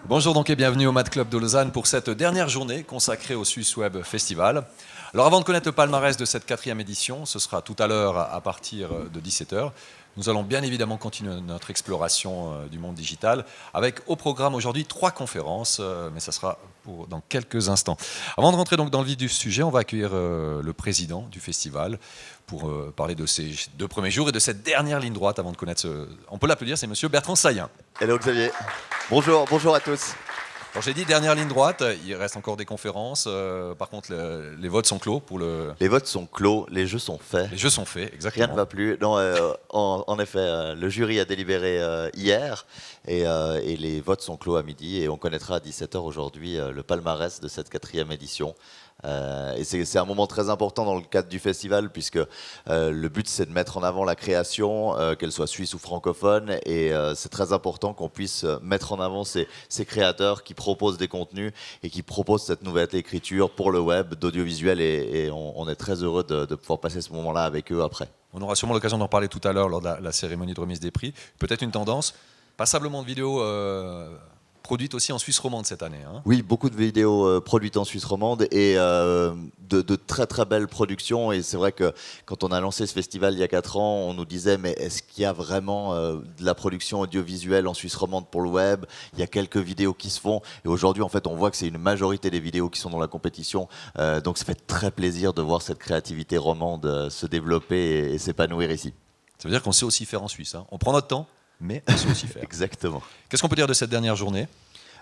Bonjour donc et bienvenue au Mad Club de Lausanne pour cette dernière journée consacrée au Swiss Web Festival. Alors avant de connaître le palmarès de cette 4e édition, ce sera tout à l'heure à partir de 17h. Nous allons bien évidemment continuer notre exploration du monde digital avec au programme aujourd'hui 3 conférences, mais ça sera dans quelques instants. Avant de rentrer donc dans le vif du sujet, on va accueillir le président du festival pour parler de ces 2 premiers jours et de cette dernière ligne droite avant de connaître On peut l'applaudir, c'est monsieur Bertrand Saillant. Hello Xavier. Bonjour à tous. Alors j'ai dit dernière ligne droite, il reste encore des conférences, par contre les votes sont clos pour le... Les votes sont clos, les jeux sont faits. Les jeux sont faits, exactement. Rien ne va plus. Non, en effet, le jury a délibéré hier et les votes sont clos à midi et on connaîtra à 17h aujourd'hui le palmarès de cette 4e édition. Et c'est un moment très important dans le cadre du festival puisque le but c'est de mettre en avant la création, qu'elle soit suisse ou francophone, et c'est très important qu'on puisse mettre en avant ces créateurs qui proposent des contenus et qui proposent cette nouvelle écriture pour le web, d'audiovisuel, et on est très heureux de pouvoir passer ce moment-là avec eux après. On aura sûrement l'occasion d'en parler tout à l'heure lors de la cérémonie de remise des prix. Peut-être une tendance, passablement de vidéos produites aussi en Suisse romande cette année. Hein. Oui, beaucoup de vidéos produites en Suisse romande et de très très belles productions. Et c'est vrai que quand on a lancé ce festival il y a 4 ans, on nous disait mais est-ce qu'il y a vraiment de la production audiovisuelle en Suisse romande pour le web? Il y a quelques vidéos qui se font. Et aujourd'hui, en fait, on voit que c'est une majorité des vidéos qui sont dans la compétition. Donc ça fait très plaisir de voir cette créativité romande se développer et s'épanouir ici. Ça veut dire qu'on sait aussi faire en Suisse. Hein. On prend notre temps, mais on sait aussi faire. Exactement. Qu'est-ce qu'on peut dire de cette dernière journée ?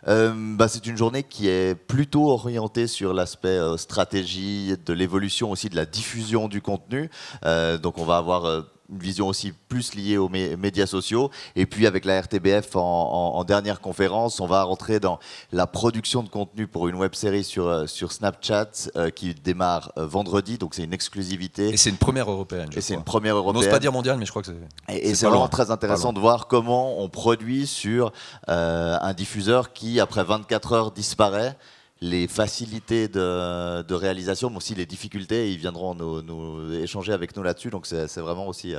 C'est une journée qui est plutôt orientée sur l'aspect stratégie, de l'évolution aussi de la diffusion du contenu. Donc on va avoir une vision aussi plus liée aux médias sociaux. Et puis avec la RTBF en dernière conférence, on va rentrer dans la production de contenu pour une web-série sur Snapchat qui démarre vendredi. Donc c'est une exclusivité. Et c'est une première européenne. Et c'est une première européenne. On n'ose pas dire mondiale, mais je crois que c'est... Et c'est vraiment très intéressant de voir comment on produit sur un diffuseur qui, après 24 heures, disparaît. Les facilités de réalisation, mais aussi les difficultés, ils viendront nous échanger avec nous là-dessus. Donc c'est vraiment aussi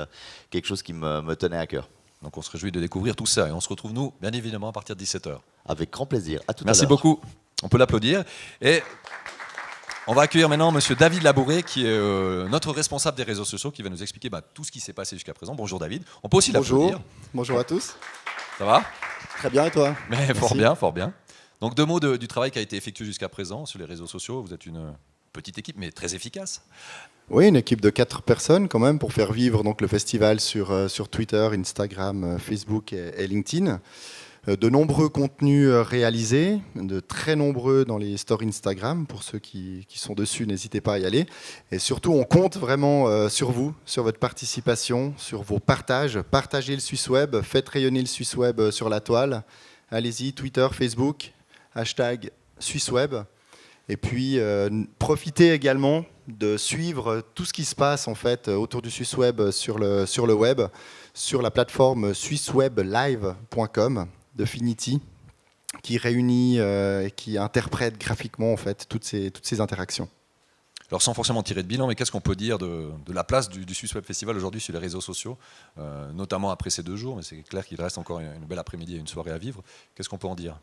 quelque chose qui me tenait à cœur. Donc on se réjouit de découvrir tout ça et on se retrouve nous, bien évidemment, à partir de 17h. Avec grand plaisir. À tout à l'heure. Merci beaucoup. On peut l'applaudir. Et on va accueillir maintenant monsieur David Labouré, qui est notre responsable des réseaux sociaux, qui va nous expliquer tout ce qui s'est passé jusqu'à présent. Bonjour David. On peut aussi l'applaudir. Bonjour à tous. Ça va ? Très bien, et toi ? Mais fort bien, fort bien. Donc 2 mots du travail qui a été effectué jusqu'à présent sur les réseaux sociaux. Vous êtes une petite équipe, mais très efficace. Oui, une équipe de 4 personnes quand même pour faire vivre donc, le festival sur Twitter, Instagram, Facebook et LinkedIn. De nombreux contenus réalisés, de très nombreux dans les stories Instagram. Pour ceux qui sont dessus, n'hésitez pas à y aller. Et surtout, on compte vraiment sur vous, sur votre participation, sur vos partages. Partagez le Swiss Web, faites rayonner le Swiss Web sur la toile. Allez-y, Twitter, Facebook, hashtag SwissWeb. Et puis, profitez également de suivre tout ce qui se passe en fait, autour du Swiss Web sur le web, sur la plateforme swissweblive.com de Finity, qui réunit et qui interprète graphiquement en fait, toutes ces interactions. Alors sans forcément tirer de bilan, mais qu'est-ce qu'on peut dire de la place du Swiss Web Festival aujourd'hui sur les réseaux sociaux, notamment après ces 2 jours, mais c'est clair qu'il reste encore une belle après-midi et une soirée à vivre. Qu'est-ce qu'on peut en dire ?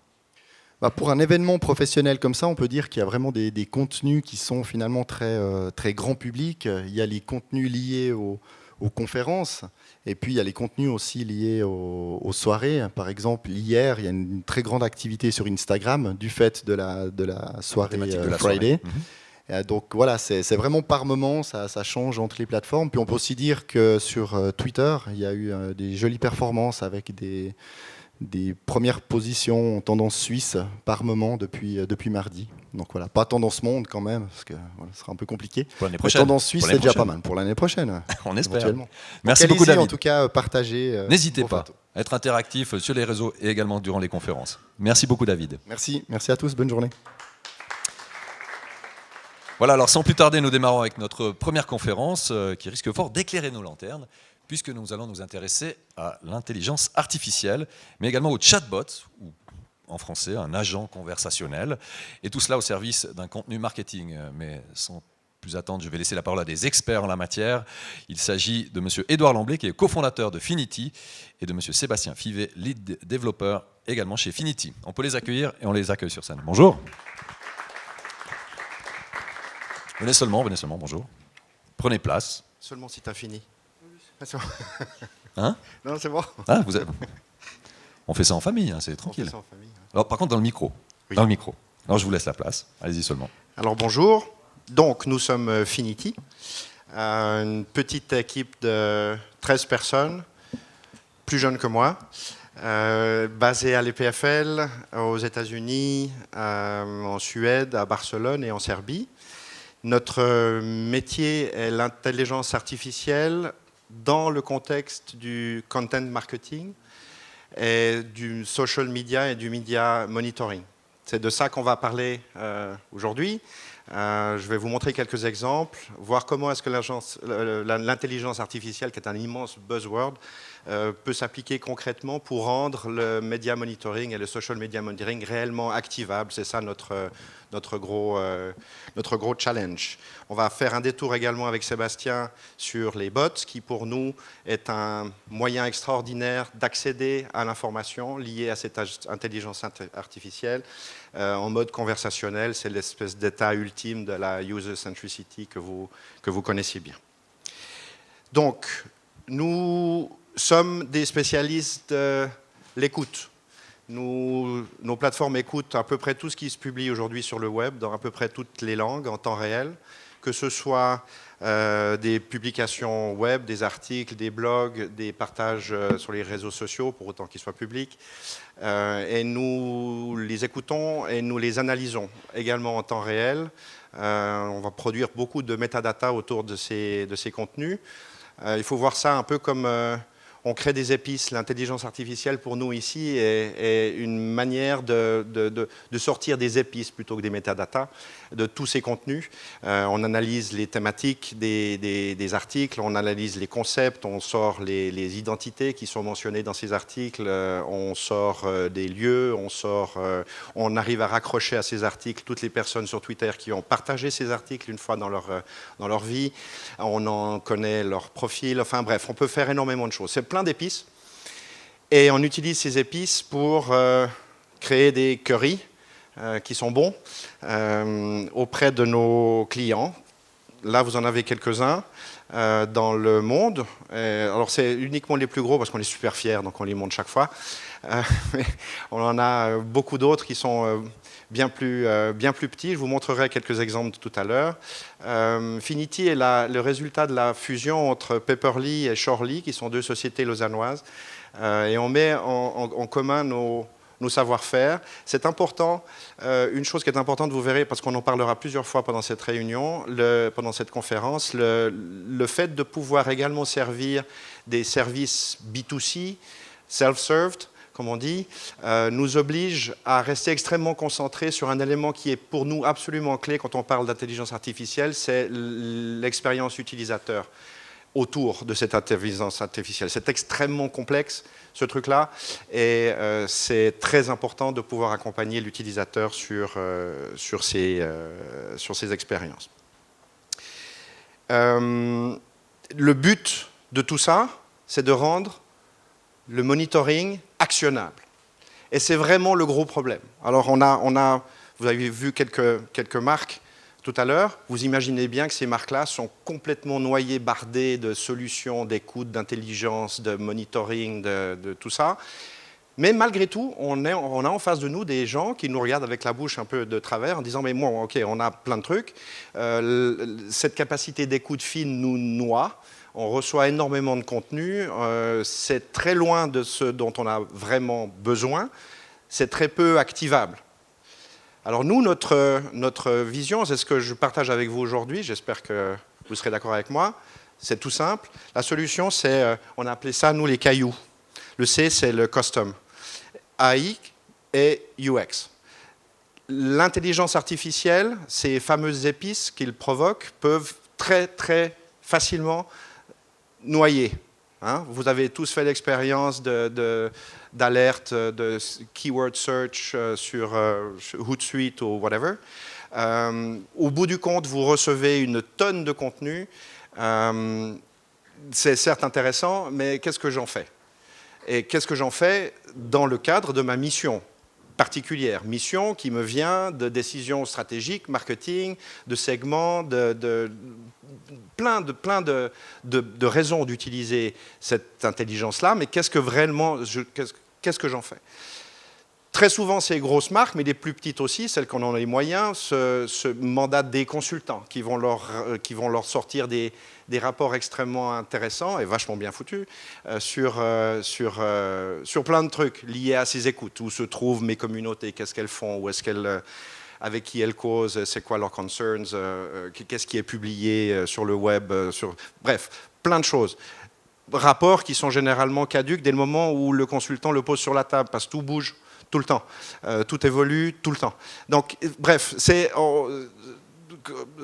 Pour un événement professionnel comme ça, on peut dire qu'il y a vraiment des contenus qui sont finalement très grand public. Il y a les contenus liés aux conférences, et puis il y a les contenus aussi liés aux soirées. Par exemple, hier, il y a une très grande activité sur Instagram du fait de la soirée Friday. Donc voilà, c'est vraiment par moment, ça change entre les plateformes. Puis on peut aussi dire que sur Twitter, il y a eu des jolies performances avec des premières positions en tendance suisse par moment depuis mardi. Donc voilà, pas tendance monde quand même, parce que voilà, ce sera un peu compliqué. Pour l'année prochaine. Tendance suisse, c'est déjà pas mal. Pour l'année prochaine, on espère. Merci beaucoup David. En tout cas, partagez. N'hésitez pas à être interactif sur les réseaux et également durant les conférences. Merci beaucoup David. Merci à tous, bonne journée. Voilà, alors sans plus tarder, nous démarrons avec notre première conférence qui risque fort d'éclairer nos lanternes, puisque nous allons nous intéresser à l'intelligence artificielle, mais également au chatbot, ou en français un agent conversationnel, et tout cela au service d'un contenu marketing, mais sans plus attendre, je vais laisser la parole à des experts en la matière. Il s'agit de M. Édouard Lamblé, qui est cofondateur de Finity, et de M. Sébastien Fivet, lead développeur également chez Finity. On peut les accueillir et on les accueille sur scène. Bonjour. Venez seulement, bonjour. Prenez place. Seulement si tu as fini. Hein? Non, c'est bon. Ah, on fait ça en famille, hein, c'est tranquille. On fait ça en famille, ouais. Alors, par contre, dans le micro. Oui. Dans le micro. Alors, je vous laisse la place. Allez-y seulement. Alors bonjour. Donc nous sommes Finity, une petite équipe de 13 personnes, plus jeunes que moi, basée à l'EPFL, aux États-Unis, en Suède, à Barcelone et en Serbie. Notre métier est l'intelligence artificielle dans le contexte du content marketing et du social media et du media monitoring. C'est de ça qu'on va parler aujourd'hui. Je vais vous montrer quelques exemples, voir comment est-ce que l'intelligence artificielle, qui est un immense buzzword, peut s'appliquer concrètement pour rendre le media monitoring et le social media monitoring réellement activables. C'est ça notre gros challenge. On va faire un détour également avec Sébastien sur les bots, qui pour nous est un moyen extraordinaire d'accéder à l'information liée à cette intelligence artificielle en mode conversationnel. C'est l'espèce d'état ultime de la user centricity que vous connaissez bien. Donc, nous sommes des spécialistes de l'écoute. Nos plateformes écoutent à peu près tout ce qui se publie aujourd'hui sur le web, dans à peu près toutes les langues, en temps réel, que ce soit des publications web, des articles, des blogs, des partages sur les réseaux sociaux, pour autant qu'ils soient publics. Et nous les écoutons et nous les analysons également en temps réel. On va produire beaucoup de métadata autour de ces contenus. Il faut voir ça un peu comme on crée des épices. L'intelligence artificielle, pour nous ici, est une manière de sortir des épices plutôt que des métadatas de tous ces contenus. On analyse les thématiques des articles, on analyse les concepts, on sort les identités qui sont mentionnées dans ces articles, on sort des lieux, on arrive à raccrocher à ces articles toutes les personnes sur Twitter qui ont partagé ces articles une fois dans leur vie. On en connaît leur profil. Enfin bref, on peut faire énormément de choses. C'est plein d'épices. Et on utilise ces épices pour créer des currys qui sont bons auprès de nos clients. Là, vous en avez quelques-uns dans le monde. Alors, c'est uniquement les plus gros parce qu'on est super fiers, donc on les montre chaque fois. Mais on en a beaucoup d'autres qui sont bien plus petits. Je vous montrerai quelques exemples tout à l'heure. Finity est le résultat de la fusion entre Paperly et Shorely, qui sont deux sociétés lausannoises. Et on met en commun nos savoir-faire. C'est important, une chose qui est importante, vous verrez, parce qu'on en parlera plusieurs fois pendant cette réunion, pendant cette conférence, le fait de pouvoir également servir des services B2C, self-served, comme on dit, nous oblige à rester extrêmement concentrés sur un élément qui est pour nous absolument clé quand on parle d'intelligence artificielle, c'est l'expérience utilisateur autour de cette intelligence artificielle. C'est extrêmement complexe, ce truc-là, et c'est très important de pouvoir accompagner l'utilisateur sur ces expériences. Le but de tout ça, c'est de rendre le monitoring actionnable. Et c'est vraiment le gros problème. Alors, vous avez vu quelques marques tout à l'heure. Vous imaginez bien que ces marques-là sont complètement noyées, bardées de solutions, d'écoute, d'intelligence, de monitoring, de tout ça. Mais malgré tout, on a en face de nous des gens qui nous regardent avec la bouche un peu de travers en disant « mais bon, ok, on a plein de trucs. Cette capacité d'écoute fine nous noie. On reçoit énormément de contenu. C'est très loin de ce dont on a vraiment besoin. C'est très peu activable. » Alors nous, notre vision, c'est ce que je partage avec vous aujourd'hui. J'espère que vous serez d'accord avec moi. C'est tout simple. La solution, c'est, on a appelé ça, nous, les cailloux. Le C, c'est le custom. AI et UX. L'intelligence artificielle, ces fameuses épices qu'il provoque, peuvent très, très facilement noyer Hein. Vous avez tous fait l'expérience d'alerte de keyword search sur Hootsuite ou whatever. Au bout du compte, vous recevez une tonne de contenu. C'est certes intéressant, mais qu'est-ce que j'en fais? Et qu'est-ce que j'en fais dans le cadre de ma mission particulière? Mission qui me vient de décisions stratégiques, marketing, de segments, plein de raisons d'utiliser cette intelligence-là, mais qu'est-ce que j'en fais? Très souvent, c'est grosses marques, mais les plus petites aussi, celles qui en ont les moyens, se mandatent des consultants qui vont leur sortir des rapports extrêmement intéressants et vachement bien foutus sur plein de trucs liés à ces écoutes. Où se trouvent mes communautés, qu'est-ce qu'elles font, où est-ce qu'elles, avec qui elles causent, c'est quoi leurs concerns, qu'est-ce qui est publié sur le web, bref, plein de choses. Rapports qui sont généralement caducs dès le moment où le consultant le pose sur la table, parce que tout bouge tout le temps, tout évolue tout le temps. Donc, bref, c'est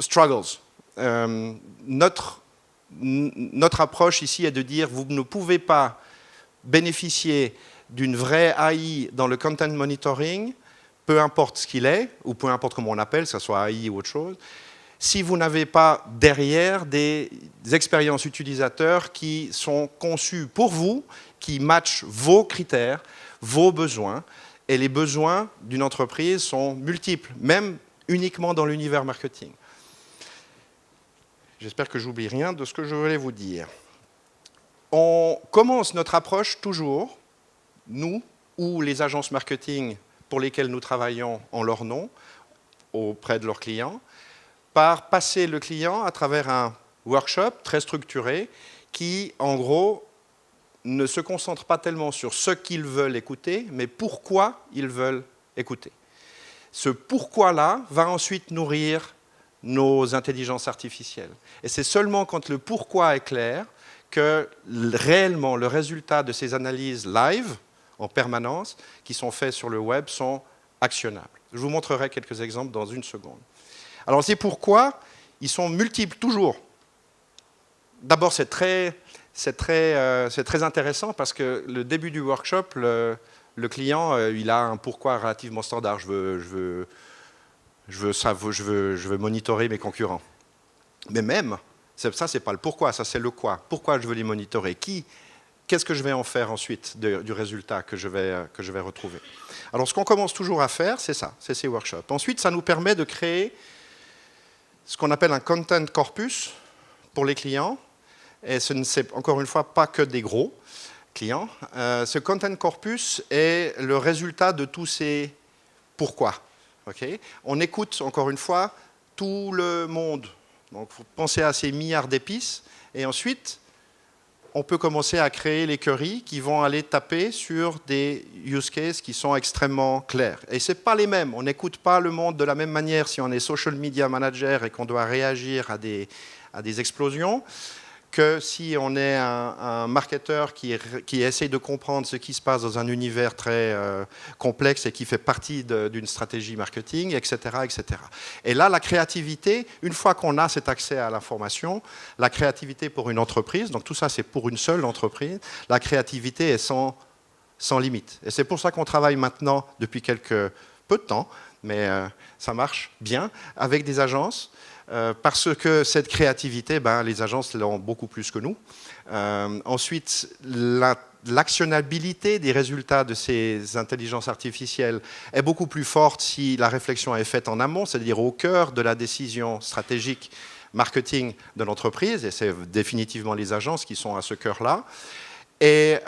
struggles. Notre approche ici est de dire vous ne pouvez pas bénéficier d'une vraie AI dans le content monitoring, peu importe ce qu'il est, ou peu importe comment on l'appelle, que ce soit AI ou autre chose, si vous n'avez pas derrière des expériences utilisateurs qui sont conçues pour vous, qui matchent vos critères, vos besoins. Et les besoins d'une entreprise sont multiples, même uniquement dans l'univers marketing. J'espère que j'oublie rien de ce que je voulais vous dire. On commence notre approche toujours, nous ou les agences marketing pour lesquelles nous travaillons en leur nom, auprès de leurs clients, par passer le client à travers un workshop très structuré qui, en gros, ne se concentrent pas tellement sur ce qu'ils veulent écouter, mais pourquoi ils veulent écouter. Ce pourquoi-là va ensuite nourrir nos intelligences artificielles. Et c'est seulement quand le pourquoi est clair que réellement le résultat de ces analyses live, en permanence, qui sont faites sur le web, sont actionnables. Je vous montrerai quelques exemples dans une seconde. Alors c'est pourquoi ils sont multiples toujours. D'abord, c'est très intéressant parce que le début du workshop, le client, il a un pourquoi relativement standard. Je veux monitorer mes concurrents. Mais même, ça, c'est pas le pourquoi, ça, c'est le quoi. Pourquoi je veux les monitorer? Qu'est-ce que je vais en faire ensuite du résultat que je vais retrouver? Alors, ce qu'on commence toujours à faire, c'est ça, c'est ces workshops. Ensuite, ça nous permet de créer ce qu'on appelle un content corpus pour les clients. Et ce n'est encore une fois pas que des gros clients. Ce content corpus est le résultat de tous ces pourquoi. Okay? On écoute encore une fois tout le monde. Donc, vous pensez à ces milliards d'épices. Et ensuite, on peut commencer à créer les queries qui vont aller taper sur des use cases qui sont extrêmement clairs. Et ce n'est pas les mêmes. On n'écoute pas le monde de la même manière si on est social media manager et qu'on doit réagir à des explosions, que si on est un marketeur qui essaye de comprendre ce qui se passe dans un univers très complexe et qui fait partie d'une stratégie marketing, etc., etc. Et là, la créativité, une fois qu'on a cet accès à l'information, la créativité pour une entreprise, donc tout ça c'est pour une seule entreprise, la créativité est sans limite. Et c'est pour ça qu'on travaille maintenant, depuis peu de temps, mais ça marche bien, avec des agences, parce que cette créativité, les agences l'ont beaucoup plus que nous. Ensuite, l'actionnabilité des résultats de ces intelligences artificielles est beaucoup plus forte si la réflexion est faite en amont, c'est-à-dire au cœur de la décision stratégique marketing de l'entreprise, et c'est définitivement les agences qui sont à ce cœur-là. Et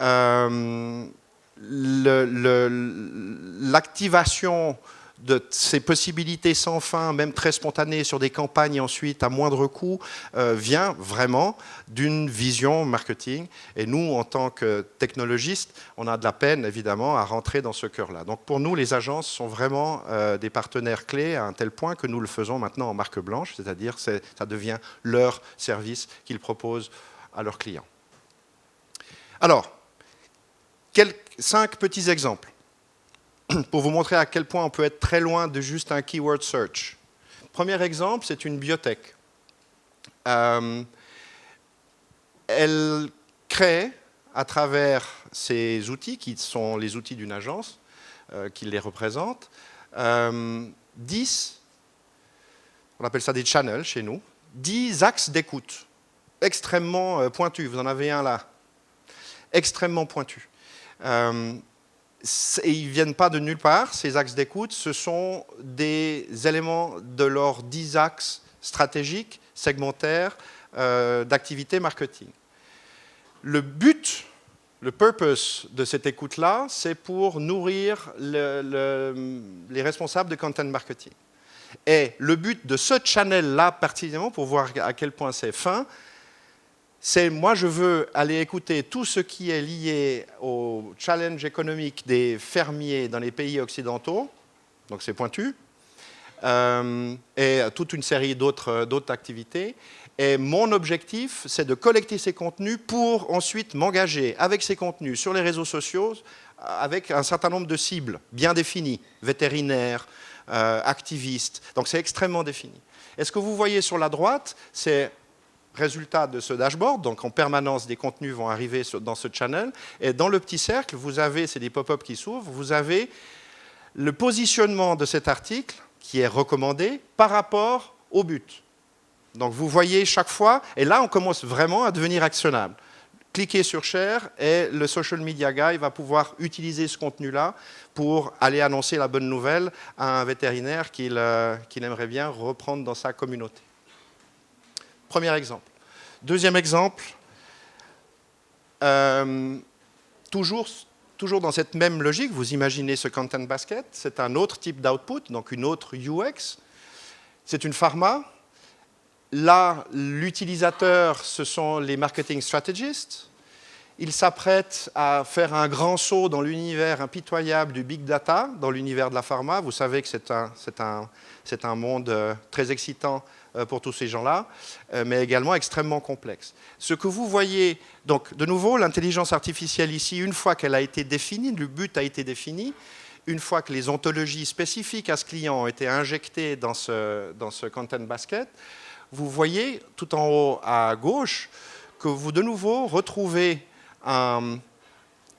l'activation de ces possibilités sans fin, même très spontanées, sur des campagnes ensuite à moindre coût, vient vraiment d'une vision marketing. Et nous, en tant que technologistes, on a de la peine, évidemment, à rentrer dans ce cœur-là. Donc pour nous, les agences sont vraiment des partenaires clés à un tel point que nous le faisons maintenant en marque blanche, c'est-à-dire ça devient leur service qu'ils proposent à leurs clients. Alors, 5 petits exemples pour vous montrer à quel point on peut être très loin de juste un keyword search. Premier exemple, c'est une biotech. Elle crée à travers ces outils, qui sont les outils d'une agence qui les représente, 10, on appelle ça des channels chez nous, 10 axes d'écoute extrêmement pointus. Vous en avez un là, extrêmement pointu. Et ils ne viennent pas de nulle part, ces axes d'écoute, ce sont des éléments de leurs 10 axes stratégiques, segmentaires, d'activité marketing. Le but, le purpose de cette écoute-là, c'est pour nourrir les responsables de content marketing. Et le but de ce channel-là, particulièrement, pour voir à quel point c'est fin, c'est moi je veux aller écouter tout ce qui est lié au challenge économique des fermiers dans les pays occidentaux, donc c'est pointu, et toute une série d'autres activités. Et mon objectif, c'est de collecter ces contenus pour ensuite m'engager avec ces contenus sur les réseaux sociaux avec un certain nombre de cibles bien définies, vétérinaires, activistes. Donc c'est extrêmement défini. Et ce que vous voyez sur la droite, c'est résultat de ce dashboard, donc en permanence des contenus vont arriver dans ce channel, et dans le petit cercle, vous avez, c'est des pop-up qui s'ouvrent, vous avez le positionnement de cet article qui est recommandé par rapport au but. Donc vous voyez chaque fois, et là on commence vraiment à devenir actionnable. Cliquez sur Share et le social media guy va pouvoir utiliser ce contenu-là pour aller annoncer la bonne nouvelle à un vétérinaire qu'il aimerait bien reprendre dans sa communauté. Premier exemple. Deuxième exemple, toujours dans cette même logique, vous imaginez ce content basket, c'est un autre type d'output, donc une autre UX. C'est une pharma. Là, l'utilisateur, ce sont les marketing strategists. Ils s'apprêtent à faire un grand saut dans l'univers impitoyable du big data, dans l'univers de la pharma. Vous savez que c'est un monde très excitant pour tous ces gens-là, mais également extrêmement complexe. Ce que vous voyez, donc de nouveau, l'intelligence artificielle ici, une fois qu'elle a été définie, le but a été défini, une fois que les ontologies spécifiques à ce client ont été injectées dans ce content basket, vous voyez tout en haut à gauche que vous de nouveau retrouvez une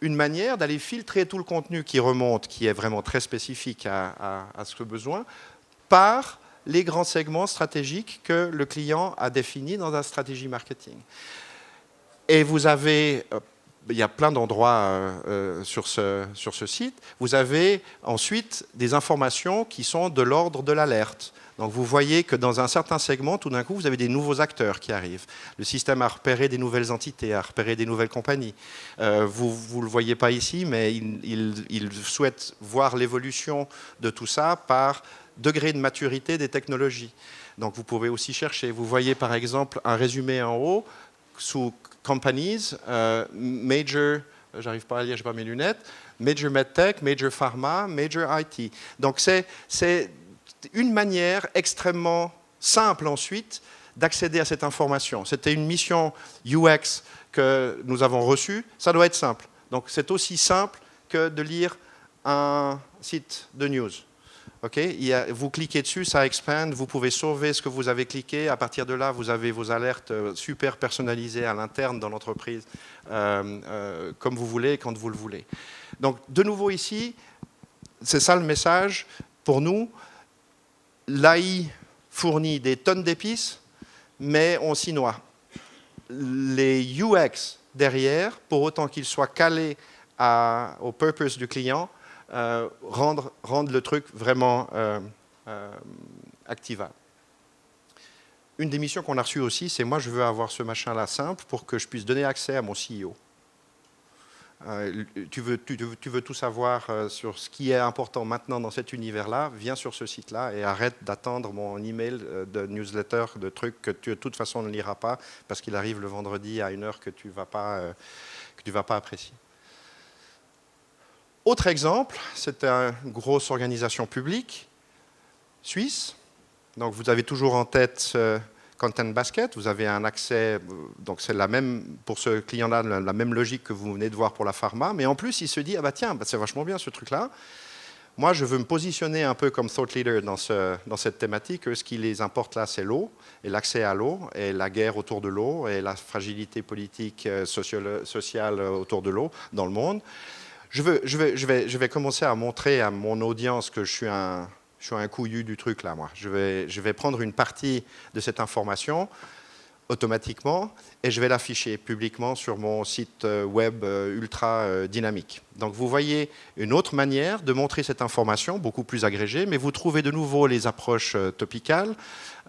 manière d'aller filtrer tout le contenu qui remonte, qui est vraiment très spécifique à ce besoin, par les grands segments stratégiques que le client a définis dans la stratégie marketing. Et vous avez, il y a plein d'endroits sur ce site, vous avez ensuite des informations qui sont de l'ordre de l'alerte. Donc vous voyez que dans un certain segment, tout d'un coup, vous avez des nouveaux acteurs qui arrivent. Le système a repéré des nouvelles entités, a repéré des nouvelles compagnies. Vous ne le voyez pas ici, mais il souhaite voir l'évolution de tout ça par degré de maturité des technologies. Donc vous pouvez aussi chercher. Vous voyez par exemple un résumé en haut sous companies, major, j'arrive pas à lire, j'ai pas mes lunettes, major medtech, major pharma, major IT. Donc c'est une manière extrêmement simple ensuite d'accéder à cette information. C'était une mission UX que nous avons reçue, ça doit être simple. Donc c'est aussi simple que de lire un site de news. Okay, vous cliquez dessus, ça expand, vous pouvez sauver ce que vous avez cliqué. À partir de là, vous avez vos alertes super personnalisées à l'interne dans l'entreprise, comme vous voulez, quand vous le voulez. Donc, de nouveau ici, c'est ça le message. Pour nous, l'AI fournit des tonnes d'épices, mais on s'y noie. Les UX derrière, pour autant qu'ils soient calés au purpose du client, rendre le truc vraiment activable. Une des missions qu'on a reçues aussi, c'est moi je veux avoir ce machin-là simple pour que je puisse donner accès à mon CEO. Tu veux tout savoir sur ce qui est important maintenant dans cet univers-là, viens sur ce site-là et arrête d'attendre mon email de newsletter, de trucs que tu de toute façon ne liras pas parce qu'il arrive le vendredi à une heure que tu vas pas apprécier. Autre exemple, c'est une grosse organisation publique suisse. Donc vous avez toujours en tête Content Basket, vous avez un accès, donc c'est la même, pour ce client-là, la même logique que vous venez de voir pour la pharma, mais en plus il se dit, ah bah tiens, bah c'est vachement bien ce truc-là. Moi, je veux me positionner un peu comme thought leader dans cette thématique. Ce qui les importe là, c'est l'eau, et l'accès à l'eau, et la guerre autour de l'eau, et la fragilité politique, sociale autour de l'eau dans le monde. Je vais commencer à montrer à mon audience que je suis un couillu du truc là, moi. Je vais prendre une partie de cette information automatiquement et je vais l'afficher publiquement sur mon site web ultra dynamique. Donc vous voyez une autre manière de montrer cette information, beaucoup plus agrégée, mais vous trouvez de nouveau les approches topicales,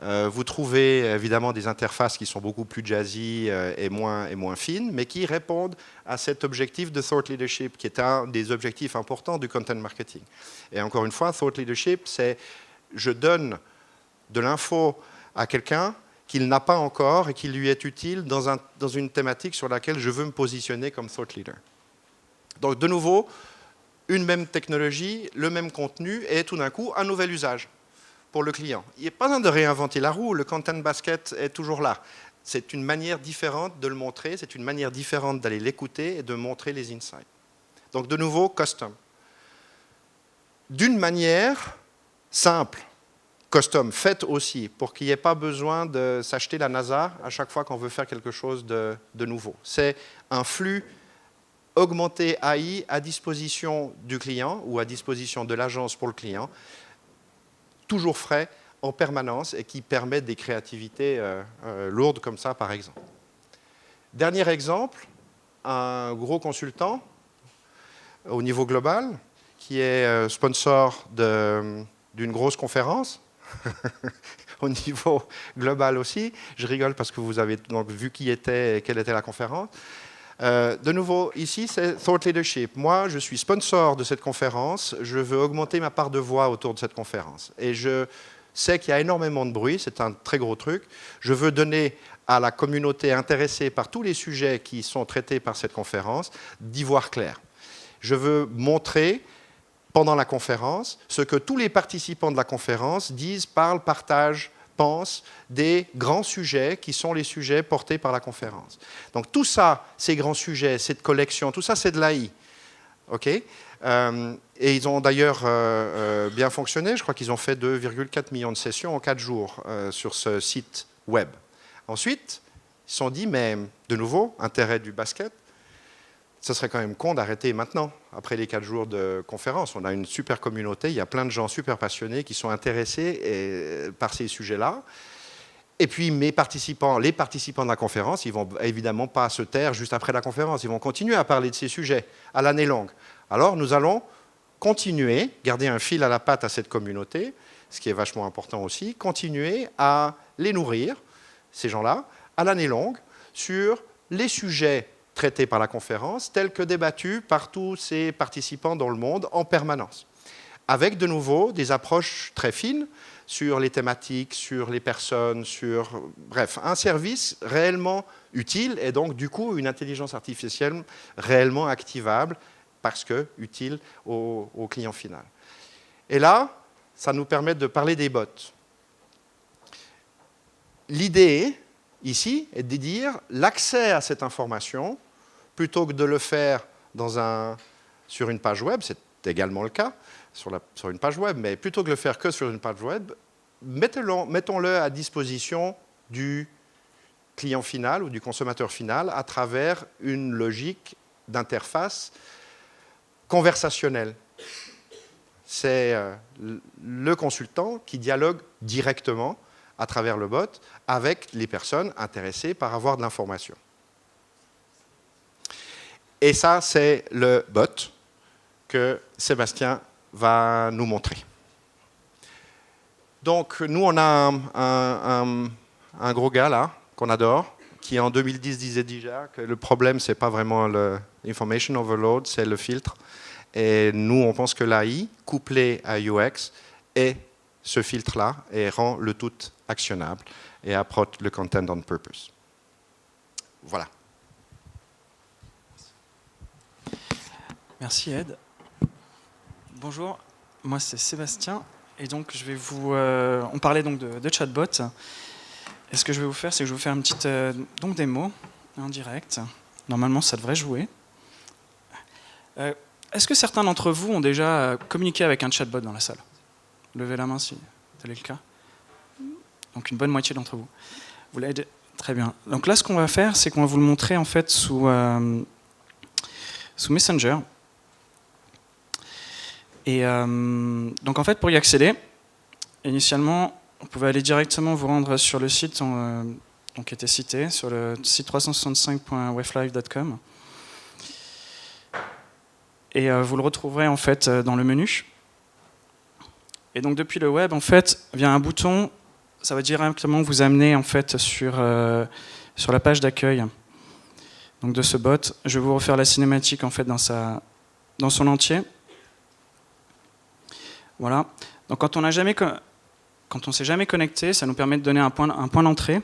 vous trouvez évidemment des interfaces qui sont beaucoup plus jazzy et moins fines, mais qui répondent à cet objectif de thought leadership, qui est un des objectifs importants du content marketing. Et encore une fois, thought leadership, c'est je donne de l'info à quelqu'un qu'il n'a pas encore et qui lui est utile dans une thématique sur laquelle je veux me positionner comme thought leader. Donc de nouveau, une même technologie, le même contenu et tout d'un coup un nouvel usage pour le client. Il n'y a pas besoin de réinventer la roue, le content basket est toujours là. C'est une manière différente de le montrer, c'est une manière différente d'aller l'écouter et de montrer les insights. Donc de nouveau, custom. D'une manière simple, custom, faite aussi, pour qu'il n'y ait pas besoin de s'acheter la NASA à chaque fois qu'on veut faire quelque chose de nouveau. C'est un flux augmenté AI à disposition du client ou à disposition de l'agence pour le client, toujours frais, en permanence, et qui permet des créativités lourdes comme ça, par exemple. Dernier exemple, un gros consultant au niveau global, qui est sponsor d'une grosse conférence, au niveau global aussi. Je rigole parce que vous avez donc vu qui était et quelle était la conférence. De nouveau, ici, c'est Thought Leadership. Moi, je suis sponsor de cette conférence. Je veux augmenter ma part de voix autour de cette conférence. Et je sais qu'il y a énormément de bruit. C'est un très gros truc. Je veux donner à la communauté intéressée par tous les sujets qui sont traités par cette conférence d'y voir clair. Je veux montrer pendant la conférence ce que tous les participants de la conférence disent, parlent, partagent, pensent des grands sujets qui sont les sujets portés par la conférence. Donc tout ça, ces grands sujets, cette collection, tout ça c'est de l'AI. Okay, et ils ont d'ailleurs bien fonctionné. Je crois qu'ils ont fait 2,4 millions de sessions en 4 jours sur ce site web. Ensuite, ils se sont dit, mais de nouveau, intérêt du basket, ce serait quand même con d'arrêter maintenant, après les 4 jours de conférence. On a une super communauté, il y a plein de gens super passionnés qui sont intéressés par ces sujets-là. Et puis les participants de la conférence, ils ne vont évidemment pas se taire juste après la conférence. Ils vont continuer à parler de ces sujets à l'année longue. Alors nous allons continuer, garder un fil à la patte à cette communauté, ce qui est vachement important aussi, continuer à les nourrir, ces gens-là, à l'année longue, sur les sujets traités par la conférence, tels que débattus par tous ces participants dans le monde en permanence, avec de nouveau des approches très fines sur les thématiques, sur les personnes, bref, un service réellement utile et donc du coup une intelligence artificielle réellement activable parce que utile au client final. Et là, ça nous permet de parler des bots. L'idée ici est de dire l'accès à cette information, plutôt que de le faire sur une page web, c'est également le cas sur une page web, mais plutôt que de le faire que sur une page web, mettons-le à disposition du client final ou du consommateur final à travers une logique d'interface conversationnelle. C'est le consultant qui dialogue directement à travers le bot avec les personnes intéressées par avoir de l'information. Et ça, c'est le bot que Sébastien va nous montrer. Donc, nous, on a un gros gars là, qu'on adore, qui en 2010 disait déjà que le problème, ce n'est pas vraiment l'information overload, c'est le filtre. Et nous, on pense que l'AI, couplée à UX, est ce filtre-là et rend le tout actionnable et approche le content on purpose. Voilà. Merci Ed. Bonjour, moi c'est Sébastien et donc je vais on parlait donc de chatbot. Et ce que je vais vous faire, c'est que je vais vous faire une petite démo en direct. Normalement, ça devrait jouer. est-ce que certains d'entre vous ont déjà communiqué avec un chatbot dans la salle? Levez la main si tel est le cas. Donc une bonne moitié d'entre vous. Vous l'avez très bien. Donc là, ce qu'on va faire, c'est qu'on va vous le montrer en fait sous Messenger. Et donc en fait, pour y accéder, initialement, vous pouvez aller directement vous rendre sur le site qui était cité, sur le site 365.weflive.com. Et vous le retrouverez en fait dans le menu. Et donc depuis le web, en fait, via un bouton, ça va directement vous amener en fait sur la page d'accueil donc de ce bot. Je vais vous refaire la cinématique en fait dans son entier. Voilà. Donc quand on s'est jamais connecté, ça nous permet de donner un point d'entrée.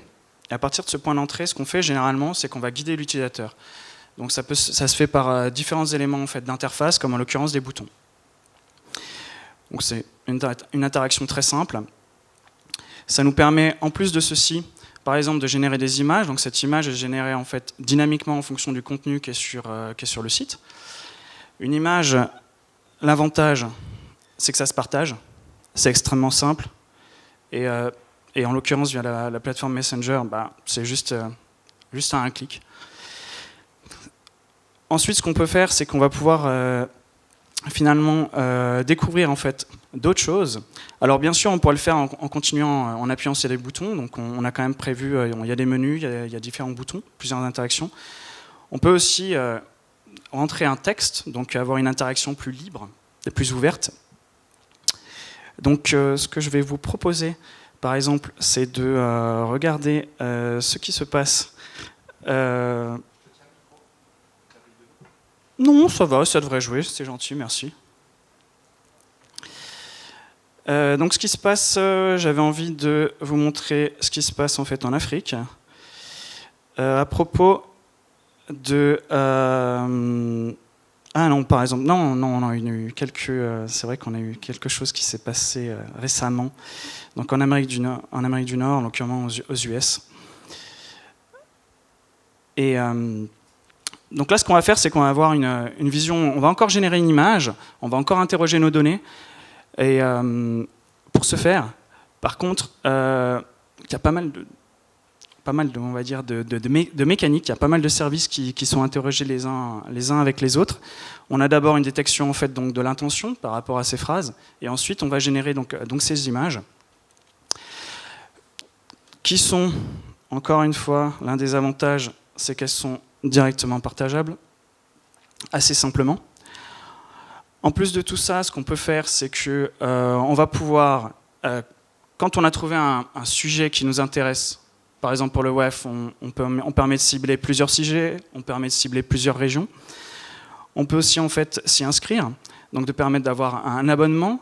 Et à partir de ce point d'entrée, ce qu'on fait généralement, c'est qu'on va guider l'utilisateur. Donc ça se fait par différents éléments en fait, d'interface, comme en l'occurrence des boutons. Donc c'est une interaction très simple. Ça nous permet, en plus de ceci, par exemple, de générer des images. Donc cette image est générée en fait, dynamiquement en fonction du contenu qui est sur le site. Une image, l'avantage, c'est que ça se partage. C'est extrêmement simple. Et en l'occurrence, via la plateforme Messenger, c'est juste à un clic. Ensuite, ce qu'on peut faire, c'est qu'on va pouvoir finalement découvrir en fait d'autres choses. Alors bien sûr, on pourrait le faire en continuant, en appuyant sur les boutons. Donc on a quand même prévu, il y a des menus, il y a différents boutons, plusieurs interactions. On peut aussi rentrer un texte, donc avoir une interaction plus libre et plus ouverte. Donc ce que je vais vous proposer, par exemple, c'est de regarder ce qui se passe. Non, ça va, ça devrait jouer, c'est gentil, merci. Donc ce qui se passe, j'avais envie de vous montrer ce qui se passe en fait en Afrique. À propos de... Ah non, par exemple, non, il y a eu c'est vrai qu'on a eu quelque chose qui s'est passé récemment. Donc en Amérique du Nord, en l'occurrence aux US. Et donc là, ce qu'on va faire, c'est qu'on va avoir une vision. On va encore générer une image, on va encore interroger nos données. Et pour ce faire, par contre, il y a pas mal de on va dire, de mécanique. Il y a pas mal de services qui sont interrogés les uns avec les autres. On a d'abord une détection en fait, donc, de l'intention par rapport à ces phrases, et ensuite on va générer donc ces images qui sont, encore une fois, l'un des avantages, c'est qu'elles sont directement partageables, assez simplement. En plus de tout ça, ce qu'on peut faire, c'est que on va pouvoir, quand on a trouvé un sujet qui nous intéresse, par exemple pour le WEF, on permet de cibler plusieurs sujets, on permet de cibler plusieurs régions. On peut aussi en fait s'y inscrire, donc de permettre d'avoir un abonnement.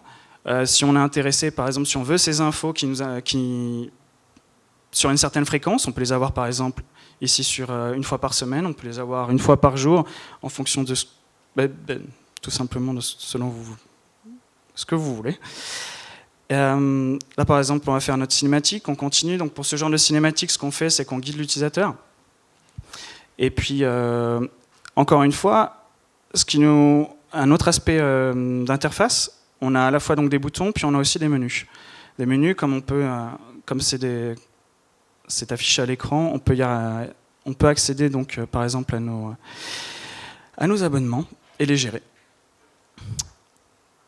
Si on est intéressé, par exemple, si on veut ces infos sur une certaine fréquence, on peut les avoir par exemple ici sur une fois par semaine, on peut les avoir une fois par jour en fonction de tout simplement de selon ce que vous voulez. Là par exemple on va faire notre cinématique, on continue. Donc pour ce genre de cinématique, ce qu'on fait, c'est qu'on guide l'utilisateur. Et puis encore une fois, un autre aspect d'interface, on a à la fois donc des boutons, puis on a aussi des menus. Des menus, comme c'est affiché à l'écran, on peut accéder donc par exemple à nos abonnements et les gérer.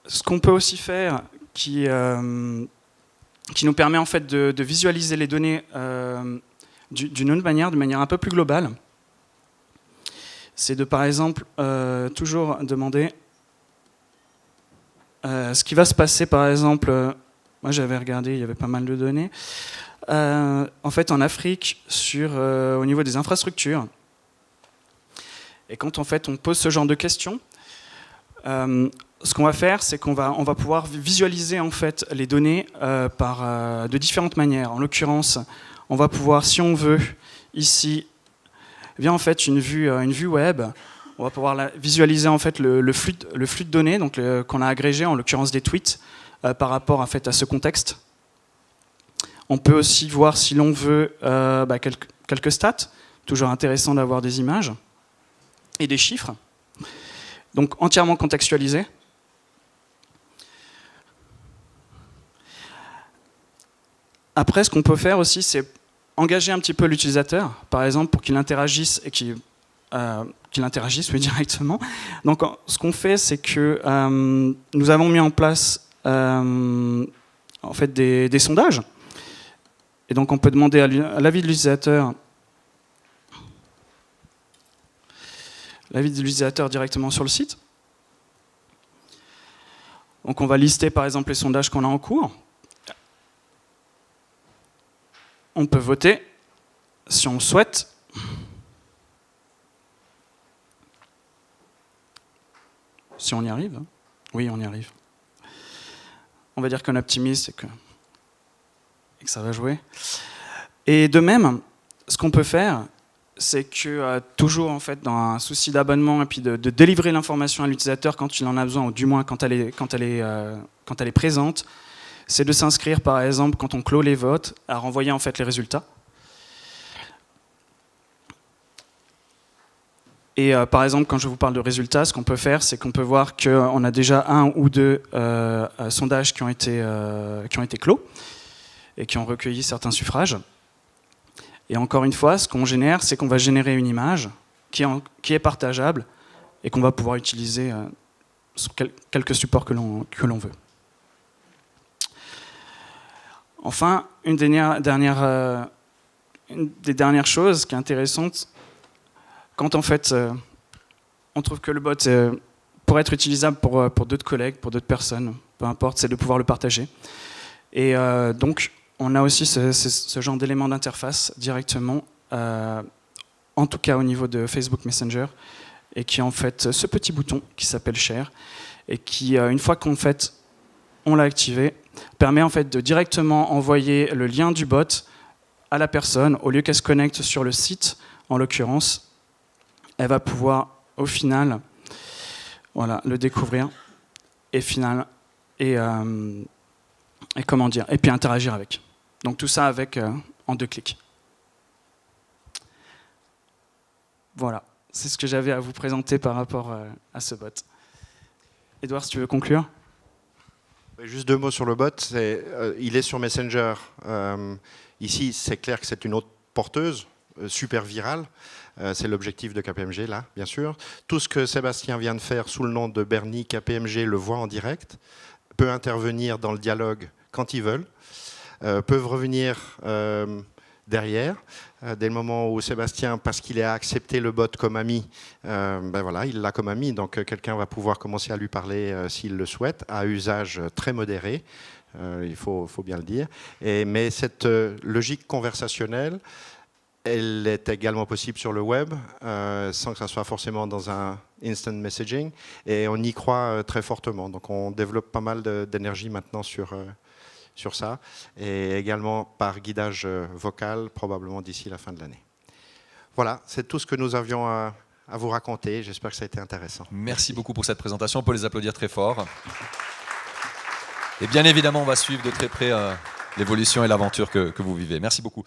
Ce qu'on peut aussi faire, qui nous permet en fait de visualiser les données d'une autre manière, de manière un peu plus globale, c'est de par exemple toujours demander ce qui va se passer par exemple, moi j'avais regardé, il y avait pas mal de données, en fait en Afrique au niveau des infrastructures. Et quand en fait on pose ce genre de questions, ce qu'on va faire, c'est qu'on va pouvoir visualiser en fait les données de différentes manières. En l'occurrence, on va pouvoir, si on veut, ici, via en fait une vue web, on va pouvoir visualiser en fait le flux de données donc qu'on a agrégé, en l'occurrence des tweets, par rapport en fait à ce contexte. On peut aussi voir, si l'on veut, quelques stats. Toujours intéressant d'avoir des images et des chiffres. Donc entièrement contextualisé. Après, ce qu'on peut faire aussi, c'est engager un petit peu l'utilisateur, par exemple, pour qu'il interagisse et qu'il interagisse directement. Donc, ce qu'on fait, c'est que nous avons mis en place en fait des sondages. Et donc, on peut demander à l'avis de l'utilisateur directement sur le site. Donc, on va lister, par exemple, les sondages qu'on a en cours. On peut voter si on le souhaite. Si on y arrive. Oui, on y arrive. On va dire qu'on est optimiste et que ça va jouer. Et de même, ce qu'on peut faire, c'est que toujours en fait, dans un souci d'abonnement et puis de délivrer l'information à l'utilisateur quand il en a besoin, ou du moins quand elle est présente, c'est de s'inscrire, par exemple, quand on clôt les votes, à renvoyer en fait les résultats. Et par exemple, quand je vous parle de résultats, ce qu'on peut faire, c'est qu'on peut voir qu'on a déjà 1 ou 2 sondages qui ont été clos et qui ont recueilli certains suffrages. Et encore une fois, ce qu'on génère, c'est qu'on va générer une image qui est partageable et qu'on va pouvoir utiliser sur quelques supports que l'on veut. Enfin, une des dernières choses qui est intéressante, quand en fait on trouve que le bot pourrait être utilisable pour d'autres collègues, pour d'autres personnes, peu importe, c'est de pouvoir le partager. Et donc, on a aussi ce genre d'éléments d'interface directement, en tout cas au niveau de Facebook Messenger, et qui est en fait ce petit bouton qui s'appelle Share, et qui, une fois qu'on fait, on l'a activé, permet en fait de directement envoyer le lien du bot à la personne, au lieu qu'elle se connecte sur le site, en l'occurrence, elle va pouvoir au final le découvrir et puis interagir avec. Donc tout ça avec en 2 clics. Voilà, c'est ce que j'avais à vous présenter par rapport à ce bot. Edouard, si tu veux conclure. Juste 2 mots sur le bot. Il est sur Messenger. Ici, c'est clair que c'est une autre porteuse, super virale. C'est l'objectif de KPMG, là, bien sûr. Tout ce que Sébastien vient de faire sous le nom de Bernie, KPMG le voit en direct, peut intervenir dans le dialogue quand ils veulent, peuvent revenir derrière. Dès le moment où Sébastien, parce qu'il a accepté le bot comme ami, il l'a comme ami, donc quelqu'un va pouvoir commencer à lui parler s'il le souhaite, à usage très modéré, il faut bien le dire. Mais cette logique conversationnelle, elle est également possible sur le web, sans que ça soit forcément dans un instant messaging, et on y croit très fortement. Donc on développe pas mal d'énergie maintenant sur ça, et également par guidage vocal, probablement d'ici la fin de l'année. Voilà, c'est tout ce que nous avions à vous raconter. J'espère que ça a été intéressant. Merci beaucoup pour cette présentation. On peut les applaudir très fort. Et bien évidemment, on va suivre de très près l'évolution et l'aventure que vous vivez. Merci beaucoup.